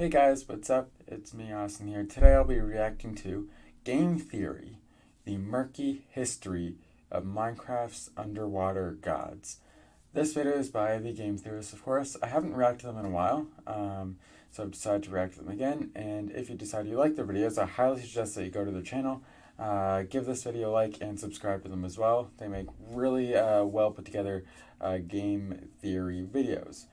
Hey guys, what's up? It's me, Austin here. Today I'll be reacting to Game Theory, the murky history of Minecraft's underwater gods. This video is by the Game Theorists, of course. I haven't reacted to them in a while, so I've decided to react to them again. And if you decide you like their videos, I highly suggest that you go to their channel, give this video a like, and subscribe to them as well. They make really well put together game theory videos.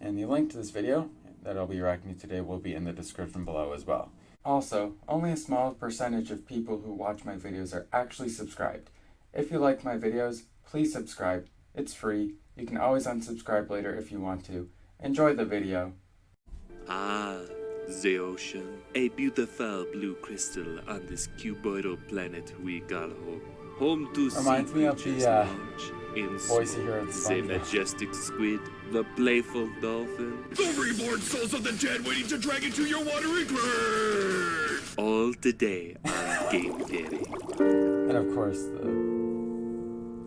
And the link to this video that I'll be reacting to today will be in the description below as well. Also, only a small percentage of people who watch my videos are actually subscribed. If you like my videos, please subscribe. It's free. You can always unsubscribe later if you want to. Enjoy the video. Ah, the ocean. A beautiful blue crystal on this cuboidal planet we call home. Home to Reminds me of the voice you hear at the majestic squid, the playful dolphin, the reborn souls of the dead waiting to drag into your watery grave! All today on Game Theory. And of course,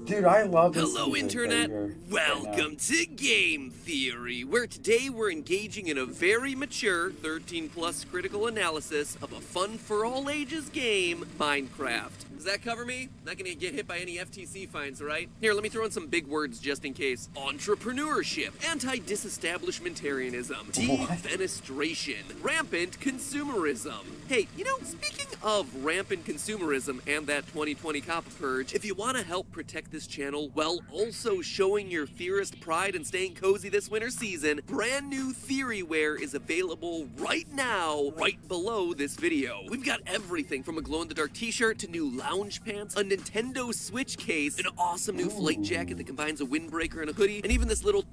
dude, I love this. Hello, Internet. Welcome to Game Theory, where today we're engaging in a very mature 13-plus critical analysis of a fun-for-all-ages game, Minecraft. Does that cover me? Not gonna get hit by any FTC fines, right? Here, let me throw in some big words just in case. Entrepreneurship, anti-disestablishmentarianism, defenestration, rampant consumerism. Hey, you know, speaking of rampant consumerism and that 2020 Kaaba purge, if you want to help protect this channel while also showing your theorist pride and staying cozy this winter season, brand new Theoryware is available right now, right below this video. We've got everything from a glow-in-the-dark t-shirt to new lounge pants, a Nintendo Switch case, an awesome new flight jacket that combines a windbreaker and a hoodie, and even this little...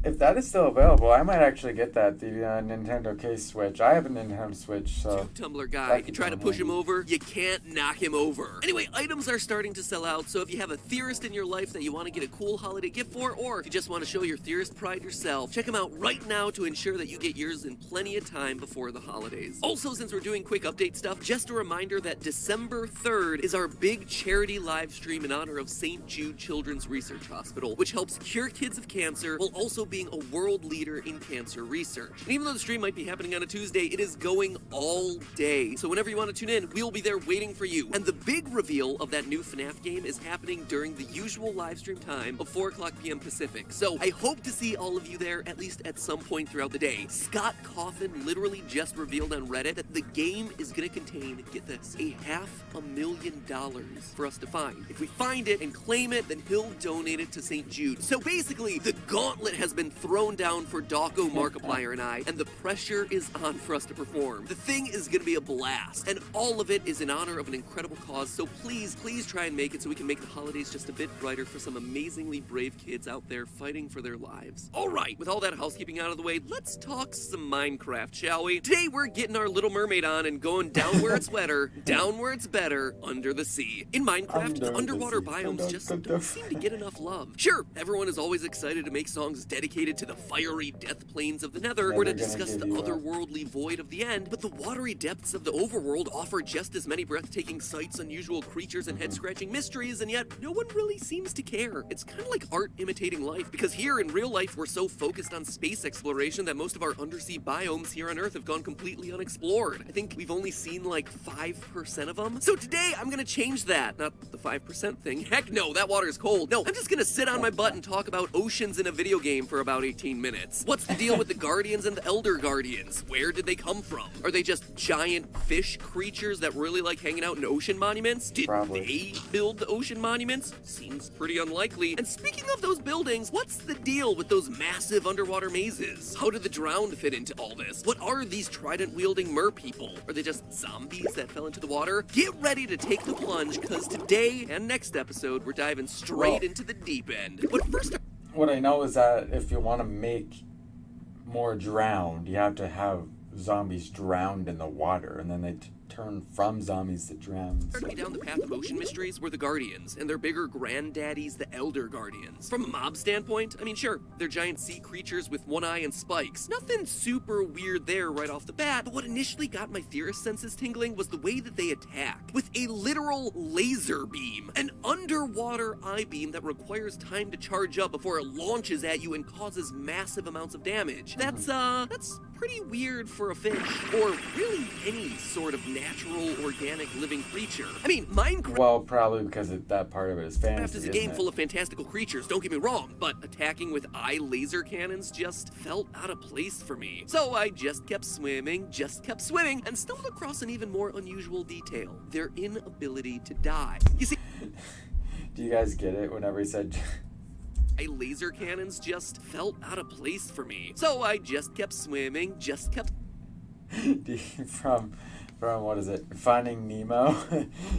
If that is still available, I might actually get that, the Nintendo case Switch. I have a Nintendo Switch, so... Tumblr guy, you try to push him over, you can't knock him over. Anyway, items are starting to sell out, so if you have a theorist in your life that you want to get a cool holiday gift for, or if you just want to show your theorist pride yourself, check them out right now to ensure that you get yours in plenty of time before the holidays. Also, since we're doing quick update stuff, just a reminder that December 3rd is our big charity live stream in honor of St. Jude Children's Research Hospital, which helps cure kids of cancer while also being a world leader in cancer research. And even though the stream might be happening on a Tuesday, it is going all day. So whenever you want to tune in, we'll be there waiting for you. And the big reveal of that new FNAF game is happening during the usual live stream time of 4:00 p.m. Pacific. So I hope to see all of you there at least at some point throughout the day. Scott Coffin literally just revealed on Reddit that the game is going to contain, get this, $500,000 for us to find. If we find it and claim it, then he'll donate it to St. Jude. So basically, the gauntlet has been thrown down for Dawko, Markiplier, and I, and the pressure is on for us to perform. The thing is gonna be a blast, and all of it is in honor of an incredible cause, so please try and make it so we can make the holidays just a bit brighter for some amazingly brave kids out there fighting for their lives. Alright, with all that housekeeping out of the way, let's talk some Minecraft, shall we? Today we're getting our Little Mermaid on and going down where it's wetter, down where it's better, under the sea. In Minecraft, the underwater biomes just don't seem to get enough love. Sure, everyone is always excited to make songs dedicated to the fiery death plains of the Nether, or to discuss the otherworldly void of the end, but the watery depths of the overworld offer just as many breathtaking sights, unusual creatures, and head-scratching mysteries, and yet no one really seems to care. It's kind of like art imitating life, because here in real life we're so focused on space exploration that most of our undersea biomes here on Earth have gone completely unexplored. I think we've only seen like 5% of them. So today I'm gonna change that. Not the 5% thing. Heck no, that water is cold. No, I'm just gonna sit on my butt and talk about oceans in a video game for about 18 minutes. What's the deal with the Guardians and the Elder Guardians? Where did they come from? Are they just giant fish creatures that really like hanging out in ocean monuments? Did they build the ocean monuments? Seems pretty unlikely. And speaking of those buildings, what's the deal with those massive underwater mazes? How do the drowned fit into all this? What are these trident-wielding mer people? Are they just zombies that fell into the water? Get ready to take the plunge, because today and next episode, we're diving straight into the deep end. But first... What I know is that if you want to make more drowned, you have to have zombies drowned in the water, and then they turn from zombies to drown. Starting down the path of ocean mysteries were the Guardians, and their bigger granddaddies, the Elder Guardians. From a mob standpoint, I mean, sure, they're giant sea creatures with one eye and spikes. Nothing super weird there right off the bat, but what initially got my theorist senses tingling was the way that they attack. With a literal laser beam, an underwater eye beam that requires time to charge up before it launches at you and causes massive amounts of damage. That's pretty weird for a fish, or really any sort of natural, organic, living creature. I mean, Minecraft... Well, probably because that part of it is fantasy, is a game full of fantastical creatures, don't get me wrong, but attacking with eye laser cannons just felt out of place for me. So I just kept swimming, and stumbled across an even more unusual detail: their inability to die. You see... Do you guys get it whenever he said... laser cannons just felt out of place for me. So I just kept swimming, From what is it? Finding Nemo?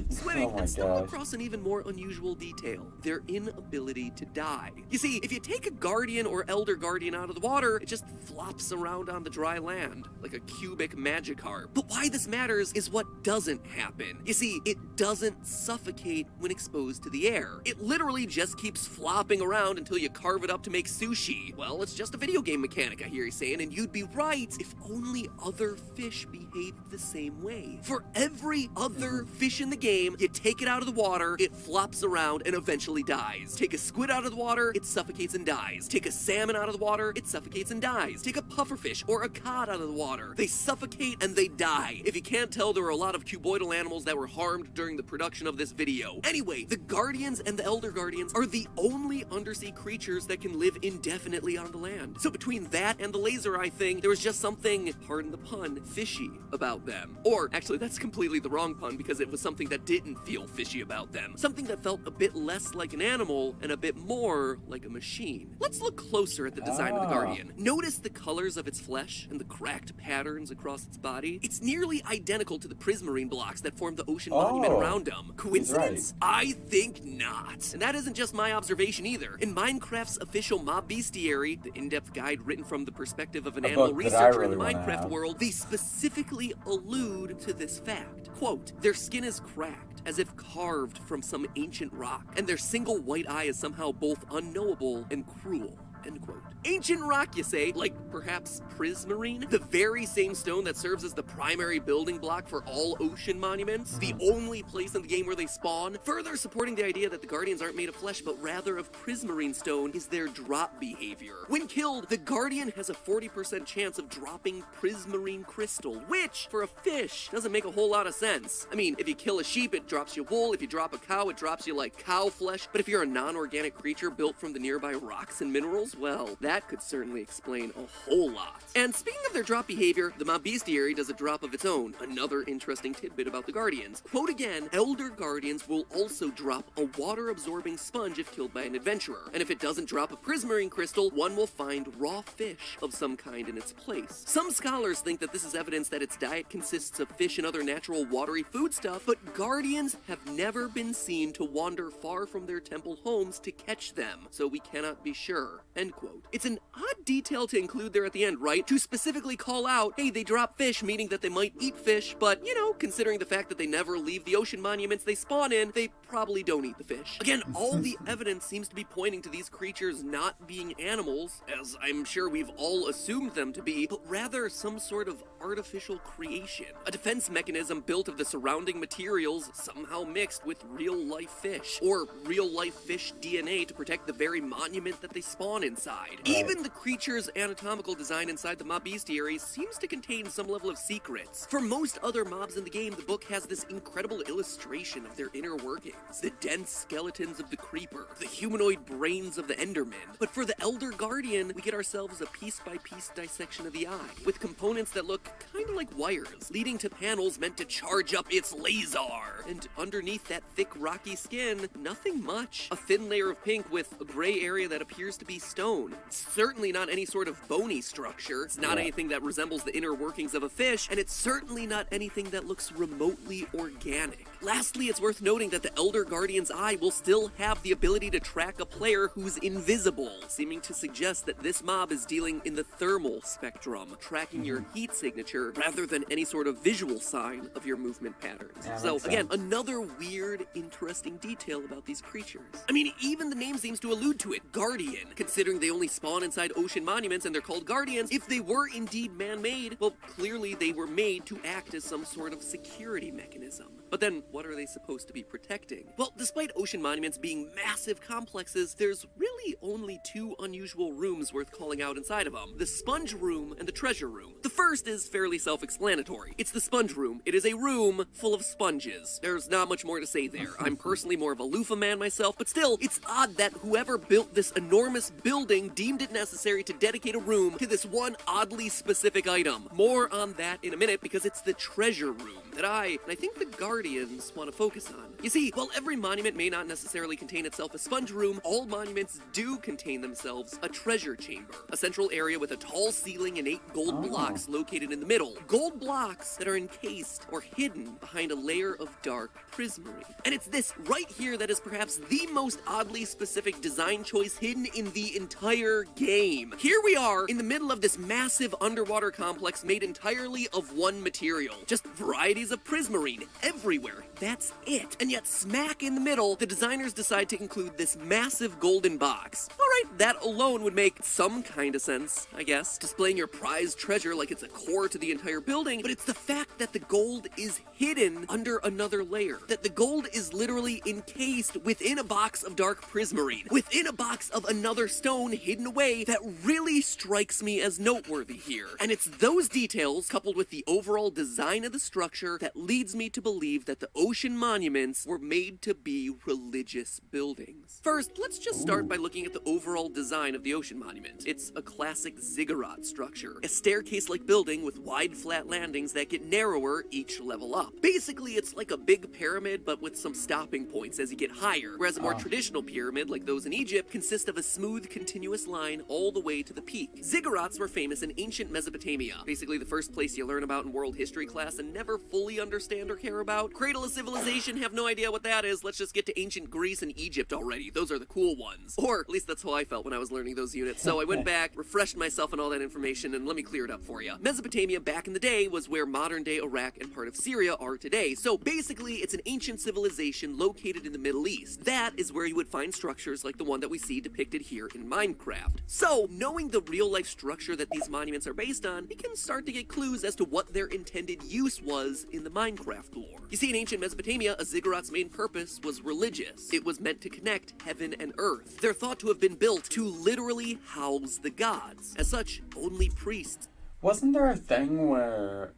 swimming, oh my and stumbled gosh. across an even more unusual detail: their inability to die. You see, if you take a guardian or elder guardian out of the water, it just flops around on the dry land like a cubic Magikarp. But why this matters is what doesn't happen. You see, it doesn't suffocate when exposed to the air. It literally just keeps flopping around until you carve it up to make sushi. Well, it's just a video game mechanic, I hear you saying, and you'd be right if only other fish behaved the same way. For every other fish in the game, you take it out of the water, it flops around and eventually dies. Take a squid out of the water, it suffocates and dies. Take a salmon out of the water, it suffocates and dies. Take a pufferfish or a cod out of the water, they suffocate and they die. If you can't tell, there were a lot of cuboidal animals that were harmed during the production of this video. Anyway, the guardians and the elder guardians are the only undersea creatures that can live indefinitely on the land. So between that and the laser eye thing, there was just something, pardon the pun, fishy about them. Or actually, that's completely the wrong pun, because it was something that didn't feel fishy about them. Something that felt a bit less like an animal and a bit more like a machine. Let's look closer at the design of the Guardian. Notice the colors of its flesh and the cracked patterns across its body. It's nearly identical to the prismarine blocks that form the ocean monument around them. Coincidence? Right. I think not. And that isn't just my observation either. In Minecraft's official mob bestiary, the in-depth guide written from the perspective of an animal researcher in the Minecraft world, they specifically allude to this fact. Quote, their skin is cracked, as if carved from some ancient rock, and their single white eye is somehow both unknowable and cruel. End quote. Ancient rock, you say? Like perhaps prismarine? The very same stone that serves as the primary building block for all ocean monuments? The only place in the game where they spawn? Further supporting the idea that the Guardians aren't made of flesh, but rather of prismarine stone is their drop behavior. When killed, the Guardian has a 40% chance of dropping prismarine crystal, which, for a fish, doesn't make a whole lot of sense. I mean, if you kill a sheep, it drops you wool. If you drop a cow, it drops you like cow flesh. But if you're a non-organic creature built from the nearby rocks and minerals, well, that could certainly explain a whole lot. And speaking of their drop behavior, the mob bestiary does a drop of its own. Another interesting tidbit about the Guardians. Quote again, elder Guardians will also drop a water-absorbing sponge if killed by an adventurer. And if it doesn't drop a prismarine crystal, one will find raw fish of some kind in its place. Some scholars think that this is evidence that its diet consists of fish and other natural watery foodstuff, but Guardians have never been seen to wander far from their temple homes to catch them, so we cannot be sure. End quote. It's an odd detail to include there at the end, right? To specifically call out, hey, they drop fish, meaning that they might eat fish, but, you know, considering the fact that they never leave the ocean monuments they spawn in, they probably don't eat the fish. Again, all the evidence seems to be pointing to these creatures not being animals, as I'm sure we've all assumed them to be, but rather some sort of artificial creation. A defense mechanism built of the surrounding materials somehow mixed with real-life fish, or real-life fish DNA to protect the very monument that they spawn inside. Even the creature's anatomical design inside the mob bestiary seems to contain some level of secrets. For most other mobs in the game, the book has this incredible illustration of their inner workings. The dense skeletons of the creeper, the humanoid brains of the Enderman. But for the Elder Guardian, we get ourselves a piece-by-piece dissection of the eye, with components that look kind of like wires, leading to panels meant to charge up its laser. And underneath that thick, rocky skin, nothing much. A thin layer of pink with a gray area that appears to be stone. It's certainly not any sort of bony structure. It's not anything that resembles the inner workings of a fish, and it's certainly not anything that looks remotely organic. Lastly, it's worth noting that the Elder Guardian's eye will still have the ability to track a player who's invisible, seeming to suggest that this mob is dealing in the thermal spectrum, tracking your heat signature rather than any sort of visual sign of your movement patterns. So again, another weird, interesting detail about these creatures. I mean, even the name seems to allude to it, Guardian. Considering they only spawn inside ocean monuments and they're called Guardians, if they were indeed man-made, well, clearly they were made to act as some sort of security mechanism. But then, what are they supposed to be protecting? Well, despite ocean monuments being massive complexes, there's really only two unusual rooms worth calling out inside of them: the sponge room and the treasure room. The first is fairly self-explanatory. It's the sponge room. It is a room full of sponges. There's not much more to say there. I'm personally more of a loofah man myself, but still, it's odd that whoever built this enormous building deemed it necessary to dedicate a room to this one oddly specific item. More on that in a minute, because it's the treasure room that I think the Guardians want to focus on. You see, while every monument may not necessarily contain itself a sponge room, all monuments do contain themselves a treasure chamber, a central area with a tall ceiling and 8 gold blocks located in the middle. Gold blocks that are encased or hidden behind a layer of dark prismarine. And it's this right here that is perhaps the most oddly specific design choice hidden in the entire game. Here we are in the middle of this massive underwater complex made entirely of one material. Just varieties of prismarine everywhere. That's it. And yet, smack in the middle, the designers decide to include this massive golden box. Alright, that alone would make some kind of sense, I guess. Displaying your prized treasure like it's a core to the entire building, but it's the fact that the gold is hidden under another layer. That the gold is literally encased within a box of dark prismarine, within a box of another stone hidden away, that really strikes me as noteworthy here. And it's those details, coupled with the overall design of the structure, that leads me to believe that the ocean monuments were made to be religious buildings. First, let's just start by looking at the overall design of the ocean monument. It's a classic ziggurat structure, a staircase-like building with wide flat landings that get narrower each level up. Basically, it's like a big pyramid, but with some stopping points as you get higher, whereas a more traditional pyramid, like those in Egypt, consist of a smooth, continuous line all the way to the peak. Ziggurats were famous in ancient Mesopotamia, basically the first place you learn about in world history class and never fully understand or care about. Cradle of civilization, have no idea what that is. Let's just get to ancient Greece and Egypt already. Those are the cool ones. Or at least that's how I felt when I was learning those units. So I went back, refreshed myself on all that information, and let me clear it up for you. Mesopotamia back in the day was where modern-day Iraq and part of Syria are today. So basically, it's an ancient civilization located in the Middle East. That is where you would find structures like the one that we see depicted here in Minecraft. So, knowing the real-life structure that these monuments are based on, we can start to get clues as to what their intended use was in the Minecraft lore. You see, in ancient Mesopotamia, a ziggurat's main purpose was religious. It was meant to connect heaven and earth. They're thought to have been built to literally house the gods. As such, only priests. Wasn't there a thing where,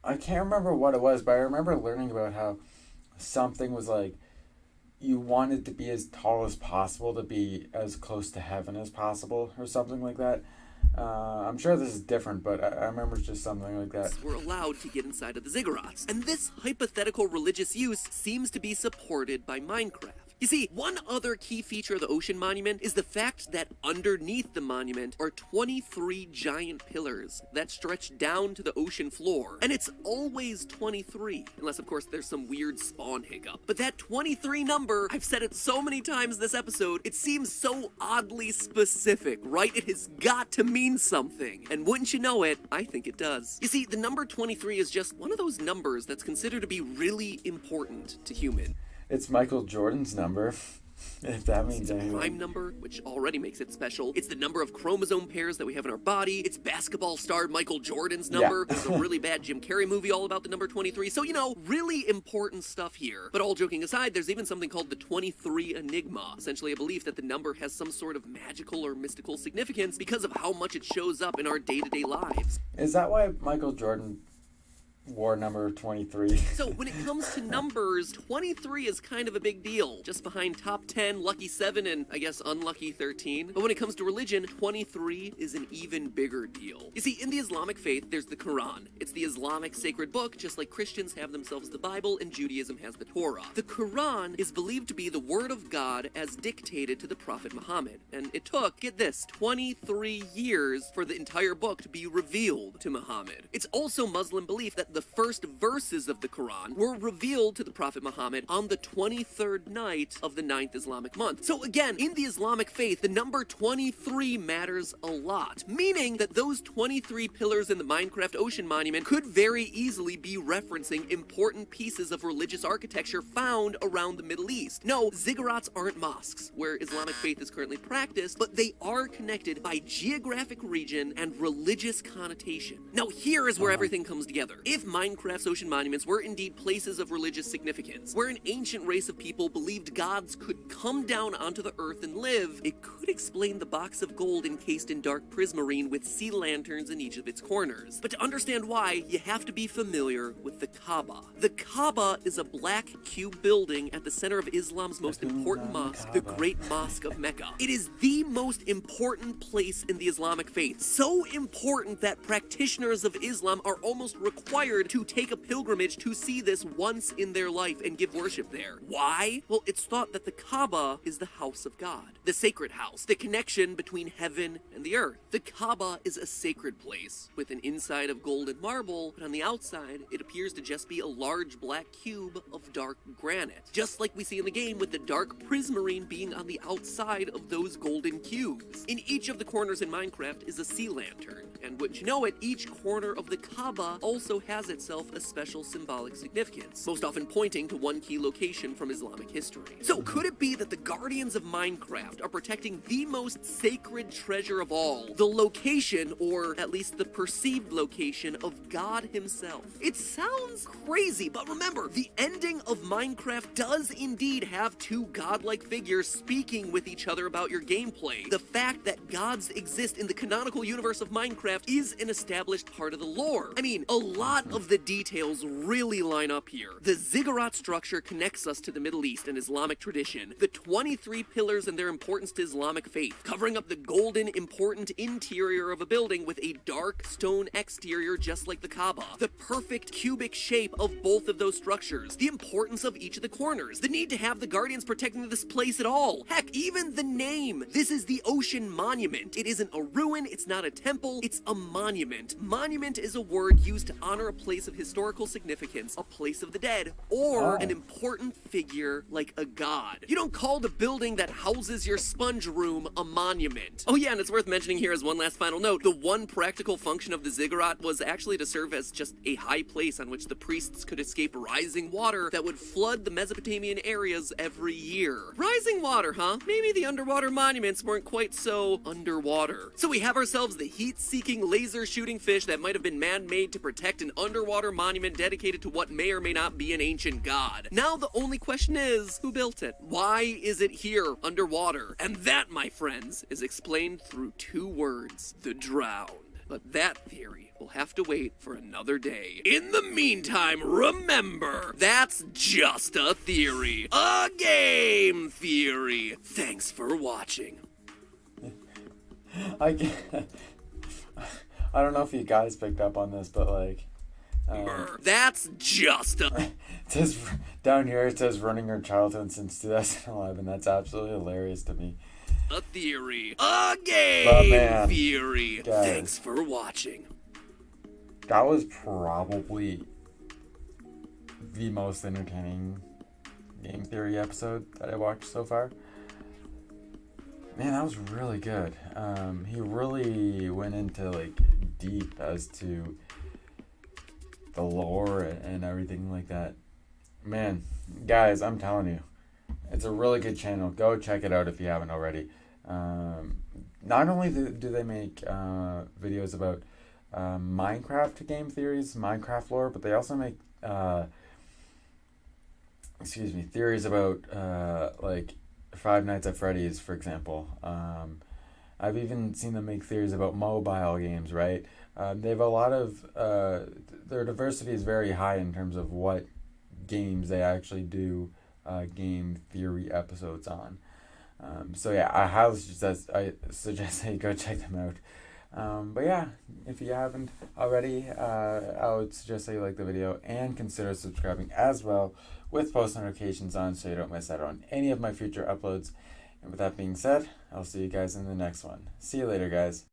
I can't remember what it was, but I remember learning about how something was like, you wanted to be as tall as possible to be as close to heaven as possible, or something like that. I'm sure this is different, but I remember just something like that. Were allowed to get inside of the ziggurats. And this hypothetical religious use seems to be supported by Minecraft. You see, one other key feature of the ocean monument is the fact that underneath the monument are 23 giant pillars that stretch down to the ocean floor. And it's always 23, unless of course there's some weird spawn hiccup. But that 23 number, I've said it so many times this episode, it seems so oddly specific, right? It has got to mean something. And wouldn't you know it, I think it does. You see, the number 23 is just one of those numbers that's considered to be really important to humans. It's Michael Jordan's number, if that means It's a anything. prime number, which already makes it special. It's the number of chromosome pairs that we have in our body. It's basketball star Michael Jordan's number. Yeah. There's a really bad Jim Carrey movie all about the number 23. So, you know, really important stuff here. But all joking aside, there's even something called the 23 Enigma. Essentially a belief that the number has some sort of magical or mystical significance because of how much it shows up in our day-to-day lives. Is that why Michael Jordan wore number 23? So when it comes to numbers, 23 is kind of a big deal. Just behind top 10, lucky 7, and I guess unlucky 13. But when it comes to religion, 23 is an even bigger deal. You see, in the Islamic faith, there's the Quran. It's the Islamic sacred book, just like Christians have themselves the Bible and Judaism has the Torah. The Quran is believed to be the word of God as dictated to the Prophet Muhammad. And it took, get this, 23 years for the entire book to be revealed to Muhammad. It's also Muslim belief that the first verses of the Quran were revealed to the Prophet Muhammad on the 23rd night of the 9th Islamic month. So again, in the Islamic faith, the number 23 matters a lot, meaning that those 23 pillars in the Minecraft Ocean Monument could very easily be referencing important pieces of religious architecture found around the Middle East. No, ziggurats aren't mosques, where Islamic faith is currently practiced, but they are connected by geographic region and religious connotation. Now here is where everything comes together. If if Minecraft's ocean monuments were indeed places of religious significance, where an ancient race of people believed gods could come down onto the earth and live, it could explain the box of gold encased in dark prismarine with sea lanterns in each of its corners. But to understand why, you have to be familiar with the Kaaba. The Kaaba is a black cube building at the center of Islam's most important mosque, the Great Mosque of Mecca. It is the most important place in the Islamic faith. So important that practitioners of Islam are almost required to take a pilgrimage to see this once in their life and give worship there. Why? Well, it's thought that the Kaaba is the house of God, the sacred house, the connection between heaven and the earth. The Kaaba is a sacred place with an inside of gold and marble, but on the outside, it appears to just be a large black cube of dark granite, just like we see in the game with the dark prismarine being on the outside of those golden cubes. In each of the corners in Minecraft is a sea lantern, and wouldn't you know it, each corner of the Kaaba also has itself a special symbolic significance, most often pointing to one key location from Islamic history. So could it be that the guardians of Minecraft are protecting the most sacred treasure of all, the location, or at least the perceived location, of God himself? It sounds crazy, but remember, the ending of Minecraft does indeed have two godlike figures speaking with each other about your gameplay. The fact that gods exist in the canonical universe of Minecraft is an established part of the lore. I mean, a lot of the details really line up here. The ziggurat structure connects us to the Middle East and Islamic tradition. The 23 pillars and their importance to Islamic faith, covering up the golden, important interior of a building with a dark stone exterior just like the Kaaba. The perfect cubic shape of both of those structures. The importance of each of the corners. The need to have the guardians protecting this place at all. Heck, even the name. This is the Ocean Monument. It isn't a ruin, it's not a temple, it's a monument. Monument is a word used to honor a place of historical significance, a place of the dead, or an important figure like a god. You don't call the building that houses your sponge room a monument. Oh yeah, and it's worth mentioning here as one last final note, the one practical function of the ziggurat was actually to serve as just a high place on which the priests could escape rising water that would flood the Mesopotamian areas every year. Rising water, huh? Maybe the underwater monuments weren't quite so underwater. So we have ourselves the heat-seeking laser-shooting fish that might have been man-made to protect an underwater monument dedicated to what may or may not be an ancient god. Now the only question is, who built it? Why is it here underwater? And that, my friends, is explained through two words: the drowned. But that theory will have to wait for another day. In the meantime, remember, that's just a theory. A game theory. Thanks for watching. I don't know if you guys picked up on this, but like... that's just a... It says, down here it says running her childhood since 2011. That's absolutely hilarious to me. A theory. A game theory. Guys, thanks for watching. That was probably the most entertaining game theory episode that I watched so far. Man, that was really good. He really went into like deep as to the lore and everything like that. Man, guys, I'm telling you, it's a really good channel. Go check it out if you haven't already. Not only do they make videos about Minecraft game theories, Minecraft lore, but they also make theories about like Five Nights at Freddy's, for example. I've even seen them make theories about mobile games, right? They have a lot of their diversity is very high in terms of what games they actually do game theory episodes on. So yeah, I highly suggest that you go check them out. But yeah, if you haven't already, I would suggest that you like the video and consider subscribing as well with post notifications on so you don't miss out on any of my future uploads. And with that being said, I'll see you guys in the next one. See you later, guys.